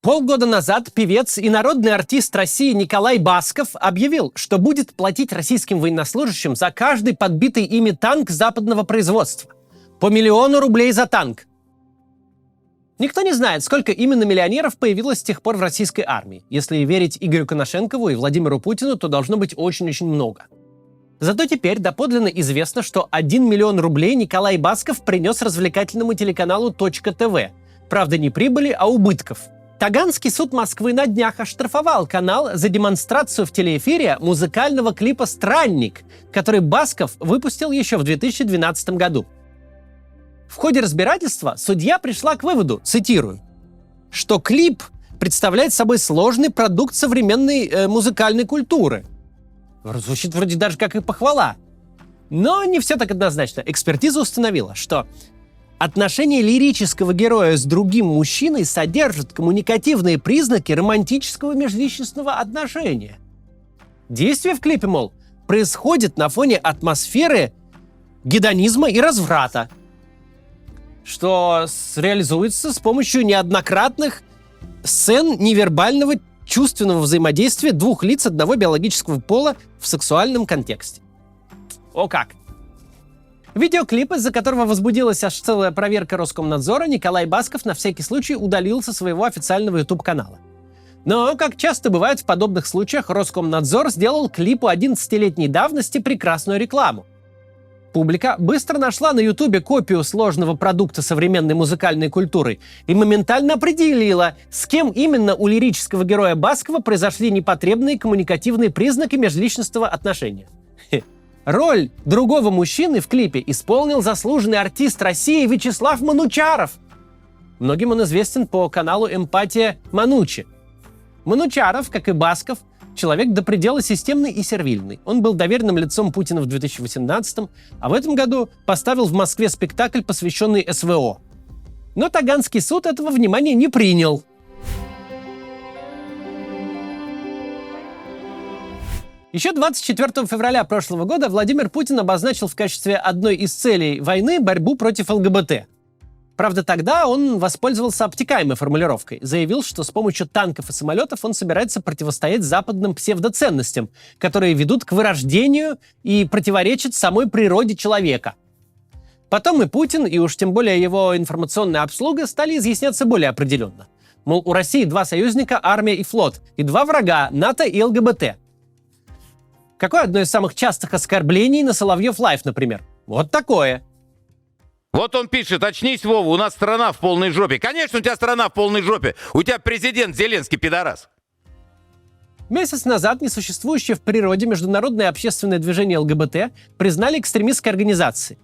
Полгода назад певец и народный артист России Николай Басков объявил, что будет платить российским военнослужащим за каждый подбитый ими танк западного производства. По 1 000 000 рублей за танк. Никто не знает, сколько именно миллионеров появилось с тех пор в российской армии. Если верить Игорю Коношенкову и Владимиру Путину, то должно быть очень-очень много. Зато теперь доподлинно известно, что 1 000 000 рублей Николай Басков принес развлекательному телеканалу .ТВ. Правда, не прибыли, а убытков. Таганский суд Москвы на днях оштрафовал канал за демонстрацию в телеэфире музыкального клипа «Странник», который Басков выпустил еще в 2012 году. В ходе разбирательства судья пришла к выводу, цитирую, что клип представляет собой сложный продукт современной музыкальной культуры. Звучит вроде даже как и похвала. Но не все так однозначно. Экспертиза установила, что отношения лирического героя с другим мужчиной содержат коммуникативные признаки романтического межличностного отношения. Действие в клипе, мол, происходит на фоне атмосферы гедонизма и разврата, что реализуется с помощью неоднократных сцен невербального чувственного взаимодействия двух лиц одного биологического пола в сексуальном контексте. О как! Видеоклип, из-за которого возбудилась аж целая проверка Роскомнадзора, Николай Басков на всякий случай удалил со своего официального YouTube-канала. Но, как часто бывает в подобных случаях, Роскомнадзор сделал клипу 11-летней давности прекрасную рекламу. Публика быстро нашла на Ютубе копию сложного продукта современной музыкальной культуры и моментально определила, с кем именно у лирического героя Баскова произошли непотребные коммуникативные признаки межличностного отношения. Роль другого мужчины в клипе исполнил заслуженный артист России Вячеслав Манучаров. Многим он известен по каналу «Эмпатия Манучи». Манучаров, как и Басков, человек до предела системный и сервильный. Он был доверенным лицом Путина в 2018-м, а в этом году поставил в Москве спектакль, посвященный СВО. Но Таганский суд этого внимания не принял. Еще 24 февраля прошлого года Владимир Путин обозначил в качестве одной из целей войны борьбу против ЛГБТ. Правда, тогда он воспользовался обтекаемой формулировкой. Заявил, что с помощью танков и самолетов он собирается противостоять западным псевдоценностям, которые ведут к вырождению и противоречат самой природе человека. Потом и Путин, и уж тем более его информационная обслуга стали изъясняться более определенно. Мол, у России 2 союзника – армия и флот, и 2 врага – НАТО и ЛГБТ. Какое одно из самых частых оскорблений на Соловьев Лайв, например? Вот такое. Вот он пишет: очнись, Вова, у нас страна в полной жопе. Конечно, у тебя страна в полной жопе. У тебя президент Зеленский пидорас. Месяц назад несуществующее в природе международное общественное движение ЛГБТ признали экстремистской организацией.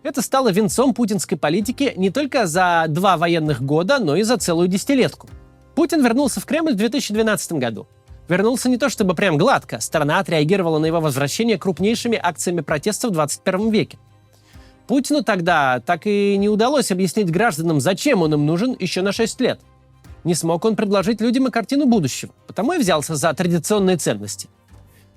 Это стало венцом путинской политики не только за 2 военных года, но и за целую десятилетку. Путин вернулся в Кремль в 2012 году. Вернулся не то чтобы прям гладко. Страна отреагировала на его возвращение крупнейшими акциями протеста в 21 веке. Путину тогда так и не удалось объяснить гражданам, зачем он им нужен еще на 6 лет. Не смог он предложить людям и картину будущего, потому и взялся за традиционные ценности.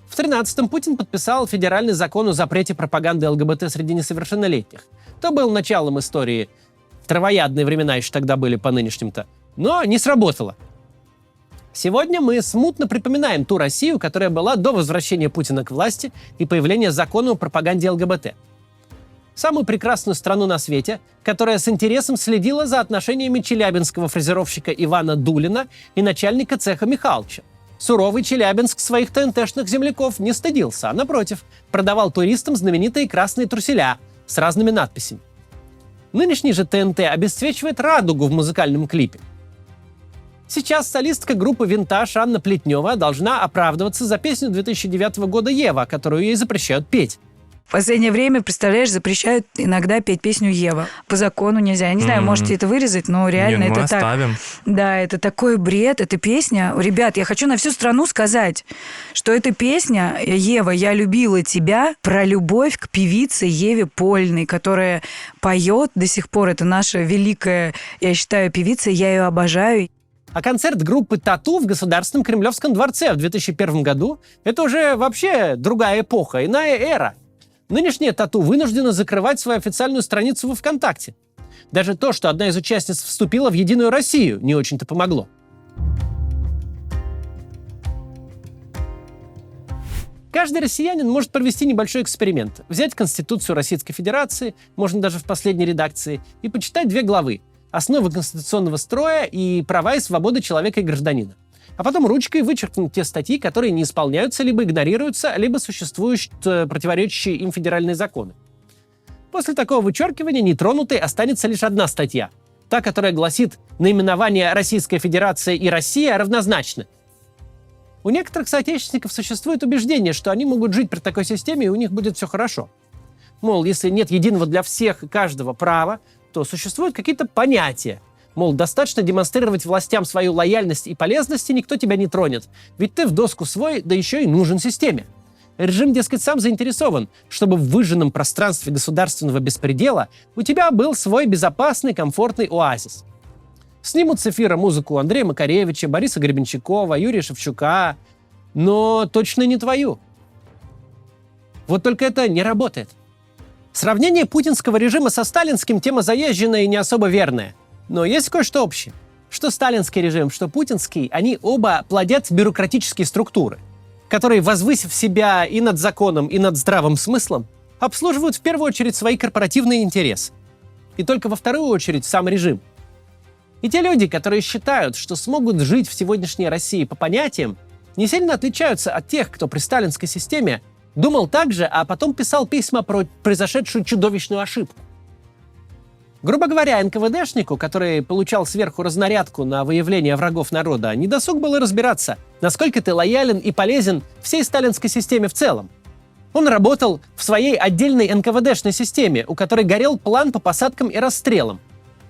В 2013-м Путин подписал федеральный закон о запрете пропаганды ЛГБТ среди несовершеннолетних. То был началом истории. Травоядные времена еще тогда были по нынешним-то. Но не сработало. Сегодня мы смутно припоминаем ту Россию, которая была до возвращения Путина к власти и появления закона о пропаганде ЛГБТ. Самую прекрасную страну на свете, которая с интересом следила за отношениями челябинского фрезеровщика Ивана Дулина и начальника цеха Михалыча. Суровый Челябинск своих ТНТшных земляков не стыдился, а напротив, продавал туристам знаменитые красные труселя с разными надписями. Нынешний же ТНТ обесцвечивает радугу в музыкальном клипе. Сейчас солистка группы «Винтаж» Анна Плетнева должна оправдываться за песню 2009 года «Ева», которую ей запрещают петь. В последнее время, представляешь, запрещают иногда петь песню «Ева». По закону нельзя. Я не знаю, можете это вырезать, но реально это так. Оставим. Да, это такой бред, эта песня. Ребят, я хочу на всю страну сказать, что эта песня «Ева, я любила тебя» про любовь к певице Еве Польной, которая поет до сих пор. Это наша великая, я считаю, певица, я ее обожаю. А концерт группы «Тату» в Государственном Кремлевском дворце в 2001 году – это уже вообще другая эпоха, иная эра. Нынешняя «Тату» вынуждена закрывать свою официальную страницу во ВКонтакте. Даже то, что одна из участниц вступила в «Единую Россию», не очень-то помогло. Каждый россиянин может провести небольшой эксперимент. Взять Конституцию Российской Федерации, можно даже в последней редакции, и почитать 2 главы: «Основы конституционного строя» и «Права и свободы человека и гражданина». А потом ручкой вычеркнуть те статьи, которые не исполняются, либо игнорируются, либо существуют противоречащие им федеральные законы. После такого вычеркивания нетронутой останется лишь одна статья. Та, которая гласит: наименование «Российская Федерация» и «Россия» равнозначны. У некоторых соотечественников существует убеждение, что они могут жить при такой системе, и у них будет все хорошо. Мол, если нет единого для всех и каждого права, то существуют какие-то понятия. Мол, достаточно демонстрировать властям свою лояльность и полезность, и никто тебя не тронет. Ведь ты в доску свой, да еще и нужен системе. Режим, дескать, сам заинтересован, чтобы в выжженном пространстве государственного беспредела у тебя был свой безопасный, комфортный оазис. Снимут с эфира музыку Андрея Макаревича, Бориса Гребенщикова, Юрия Шевчука, но точно не твою. Вот только это не работает. Сравнение путинского режима со сталинским — тема заезженная и не особо верная. Но есть кое-что общее. Что сталинский режим, что путинский, они оба плодят бюрократические структуры, которые, возвысив себя и над законом, и над здравым смыслом, обслуживают в первую очередь свои корпоративные интересы. И только во вторую очередь сам режим. И те люди, которые считают, что смогут жить в сегодняшней России по понятиям, не сильно отличаются от тех, кто при сталинской системе думал так же, а потом писал письма про произошедшую чудовищную ошибку. Грубо говоря, НКВДшнику, который получал сверху разнарядку на выявление врагов народа, недосуг было разбираться, насколько ты лоялен и полезен всей сталинской системе в целом. Он работал в своей отдельной НКВДшной системе, у которой горел план по посадкам и расстрелам.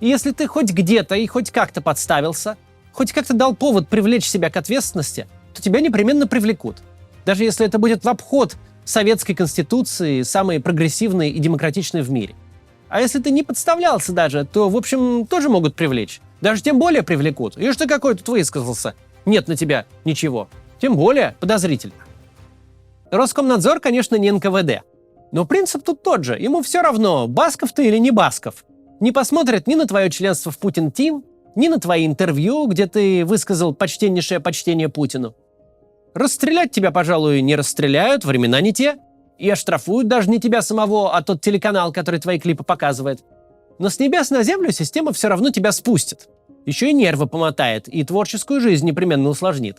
И если ты хоть где-то и хоть как-то подставился, хоть как-то дал повод привлечь себя к ответственности, то тебя непременно привлекут. Даже если это будет в обход советской конституции, самой прогрессивной и демократичной в мире. А если ты не подставлялся даже, то, в общем, тоже могут привлечь. Даже тем более привлекут. И что какой тут высказался? Нет на тебя ничего. Тем более подозрительно. Роскомнадзор, конечно, не НКВД. Но принцип тут тот же. Ему все равно, Басков ты или не Басков. Не посмотрят ни на твое членство в Путин-Тим, ни на твои интервью, где ты высказал почтеннейшее почтение Путину. Расстрелять тебя, пожалуй, не расстреляют, времена не те. И оштрафуют даже не тебя самого, а тот телеканал, который твои клипы показывает. Но с небес на землю система все равно тебя спустит. Еще и нервы помотает, и творческую жизнь непременно усложнит.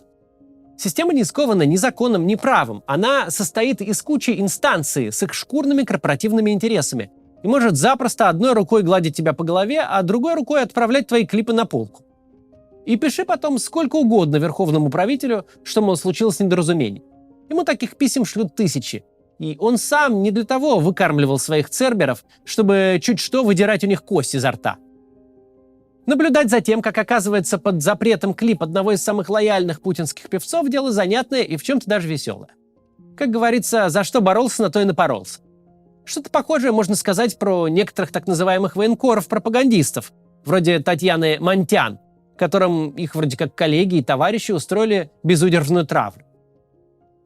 Система не скована ни законом, ни правом. Она состоит из кучи инстанций с их шкурными корпоративными интересами и может запросто одной рукой гладить тебя по голове, а другой рукой отправлять твои клипы на полку. И пиши потом сколько угодно верховному правителю, что, мол, случилось недоразумение. Ему таких писем шлют тысячи. И он сам не для того выкармливал своих церберов, чтобы чуть что выдирать у них кость изо рта. Наблюдать за тем, как оказывается под запретом клип одного из самых лояльных путинских певцов, дело занятное и в чем-то даже веселое. Как говорится, за что боролся, на то и напоролся. Что-то похожее можно сказать про некоторых так называемых военкоров-пропагандистов, вроде Татьяны Монтян, которым их вроде как коллеги и товарищи устроили безудержную травлю.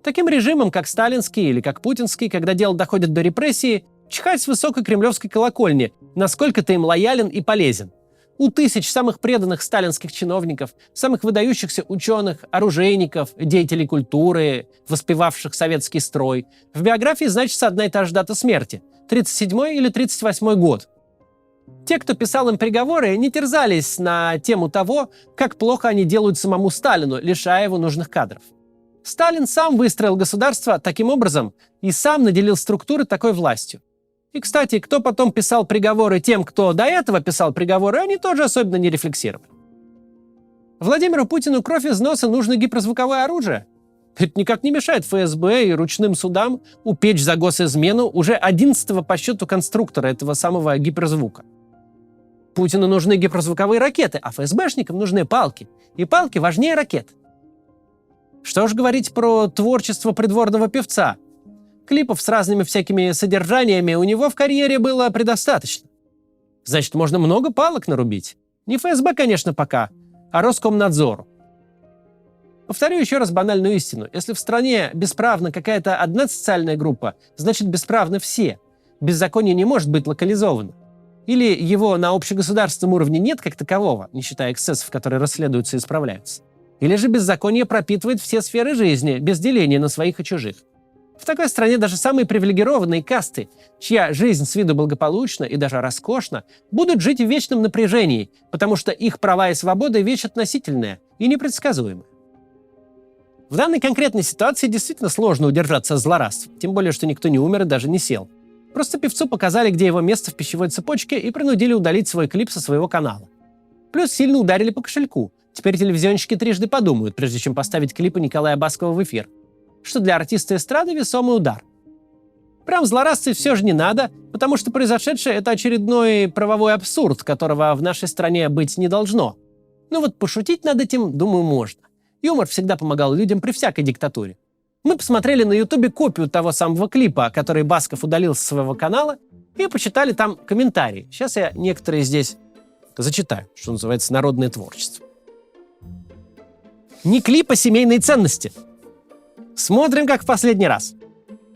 Таким режимом, как сталинский или как путинский, когда дело доходит до репрессии, чихать с высокой кремлевской колокольни, насколько ты им лоялен и полезен. У тысяч самых преданных сталинских чиновников, самых выдающихся ученых, оружейников, деятелей культуры, воспевавших советский строй, в биографии значится одна и та же дата смерти – 37-й или 38-й год. Те, кто писал им приговоры, не терзались на тему того, как плохо они делают самому Сталину, лишая его нужных кадров. Сталин сам выстроил государство таким образом и сам наделил структуры такой властью. И, кстати, кто потом писал приговоры тем, кто до этого писал приговоры, они тоже особенно не рефлексировали. Владимиру Путину кровь из носа нужно гиперзвуковое оружие. Это никак не мешает ФСБ и ручным судам упечь за госизмену уже 11-го по счету конструктора этого самого гиперзвука. Путину нужны гиперзвуковые ракеты, а ФСБшникам нужны палки. И палки важнее ракет. Что ж говорить про творчество придворного певца? Клипов с разными всякими содержаниями у него в карьере было предостаточно. Значит, можно много палок нарубить. Не ФСБ, конечно, пока, а Роскомнадзору. Повторю еще раз банальную истину. Если в стране бесправна какая-то одна социальная группа, значит, бесправны все. Беззаконие не может быть локализовано. Или его на общегосударственном уровне нет как такового, не считая эксцессов, которые расследуются и исправляются. Или же беззаконие пропитывает все сферы жизни, без деления на своих и чужих. В такой стране даже самые привилегированные касты, чья жизнь с виду благополучна и даже роскошна, будут жить в вечном напряжении, потому что их права и свободы – вещь относительная и непредсказуемая. В данной конкретной ситуации действительно сложно удержаться от злорадств, тем более, что никто не умер и даже не сел. Просто певцу показали, где его место в пищевой цепочке, и принудили удалить свой клип со своего канала. Плюс сильно ударили по кошельку. Теперь телевизионщики трижды подумают, прежде чем поставить клипы Николая Баскова в эфир. Что для артиста эстрады весомый удар. Прям злорадствовать все же не надо, потому что произошедшее – это очередной правовой абсурд, которого в нашей стране быть не должно. Но вот пошутить над этим, думаю, можно. Юмор всегда помогал людям при всякой диктатуре. Мы посмотрели на Ютубе копию того самого клипа, который Басков удалил со своего канала, и почитали там комментарии. Сейчас я некоторые здесь зачитаю, что называется народное творчество. Не клип, а семейные ценности. Смотрим, как в последний раз.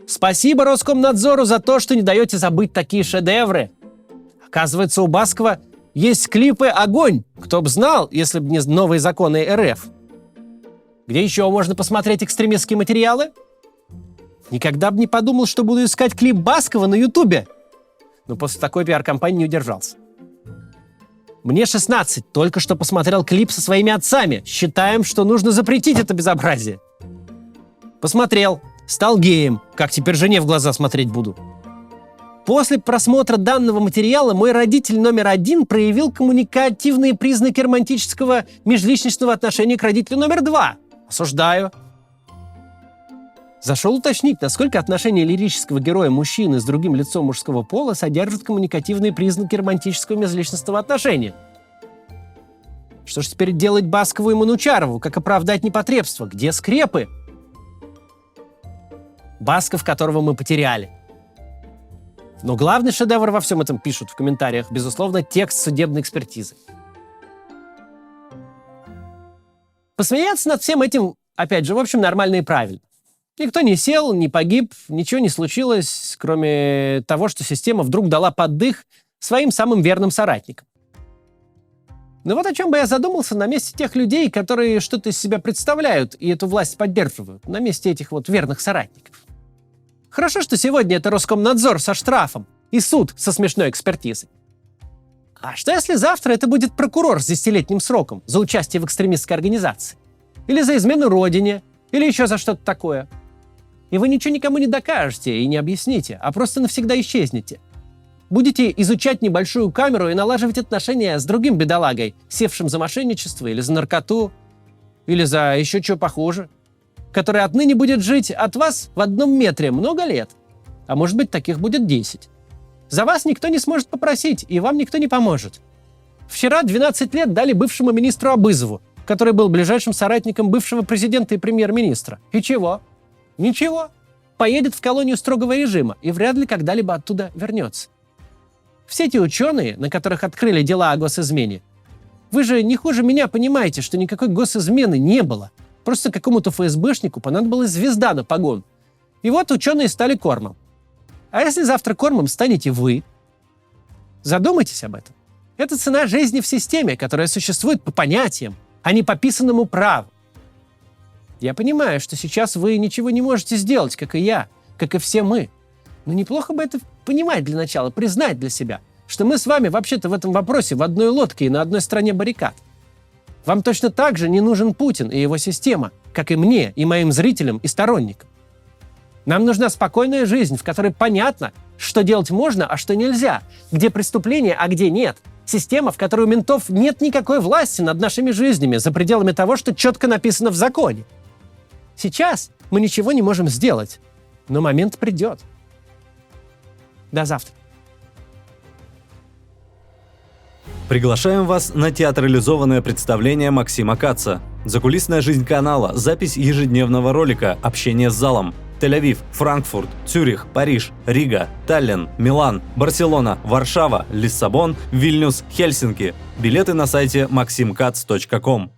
Спасибо Роскомнадзору за то, что не даете забыть такие шедевры. Оказывается, у Баскова есть клипы «Огонь». Кто б знал, если бы не новые законы РФ. Где еще можно посмотреть экстремистские материалы? Никогда бы не подумал, что буду искать клип Баскова на Ютубе. Но после такой пиар-компании не удержался. Мне 16, только что посмотрел клип со своими отцами. Считаем, что нужно запретить это безобразие. Посмотрел, стал геем. Как теперь жене в глаза смотреть буду? После просмотра данного материала мой родитель номер 1 проявил коммуникативные признаки романтического межличностного отношения к родителю номер 2. Осуждаю. Зашел уточнить, насколько отношения лирического героя мужчины с другим лицом мужского пола содержат коммуникативные признаки романтического межличностного отношения. Что ж теперь делать Баскову и Манучарову? Как оправдать непотребство? Где скрепы? Басков, которого мы потеряли. Но главный шедевр во всем этом, пишут в комментариях, безусловно, текст судебной экспертизы. Посмеяться над всем этим, опять же, в общем, нормально и правильно. Никто не сел, не погиб, ничего не случилось, кроме того, что система вдруг дала поддых своим самым верным соратникам. Но вот о чем бы я задумался на месте тех людей, которые что-то из себя представляют и эту власть поддерживают, на месте этих вот верных соратников. Хорошо, что сегодня это Роскомнадзор со штрафом и суд со смешной экспертизой. А что если завтра это будет прокурор с 10-летним сроком за участие в экстремистской организации? Или за измену родине? Или еще за что-то такое? И вы ничего никому не докажете и не объясните, а просто навсегда исчезнете. Будете изучать небольшую камеру и налаживать отношения с другим бедолагой, севшим за мошенничество или за наркоту, или за еще что похуже, который отныне будет жить от вас в одном метре много лет. А может быть, таких будет 10. За вас никто не сможет попросить, и вам никто не поможет. Вчера 12 лет дали бывшему министру Абызову, который был ближайшим соратником бывшего президента и премьер-министра. И чего? Ничего. Поедет в колонию строгого режима и вряд ли когда-либо оттуда вернется. Все эти ученые, на которых открыли дела о госизмене, вы же не хуже меня понимаете, что никакой госизмены не было. Просто какому-то ФСБшнику понадобилась звезда на погон. И вот ученые стали кормом. А если завтра кормом станете вы? Задумайтесь об этом. Это цена жизни в системе, которая существует по понятиям, а не по писанному праву. Я понимаю, что сейчас вы ничего не можете сделать, как и я, как и все мы. Но неплохо бы это понимать для начала, признать для себя, что мы с вами вообще-то в этом вопросе в одной лодке и на одной стороне баррикад. Вам точно так же не нужен Путин и его система, как и мне, и моим зрителям и сторонникам. Нам нужна спокойная жизнь, в которой понятно, что делать можно, а что нельзя, где преступление, а где нет. Система, в которой у ментов нет никакой власти над нашими жизнями, за пределами того, что четко написано в законе. Сейчас мы ничего не можем сделать, но момент придет. До завтра. Приглашаем вас на театрализованное представление Максима Каца. Закулисная жизнь канала, запись ежедневного ролика, общение с залом. Тель-Авив, Франкфурт, Цюрих, Париж, Рига, Таллин, Милан, Барселона, Варшава, Лиссабон, Вильнюс, Хельсинки. Билеты на сайте maximkatz.com.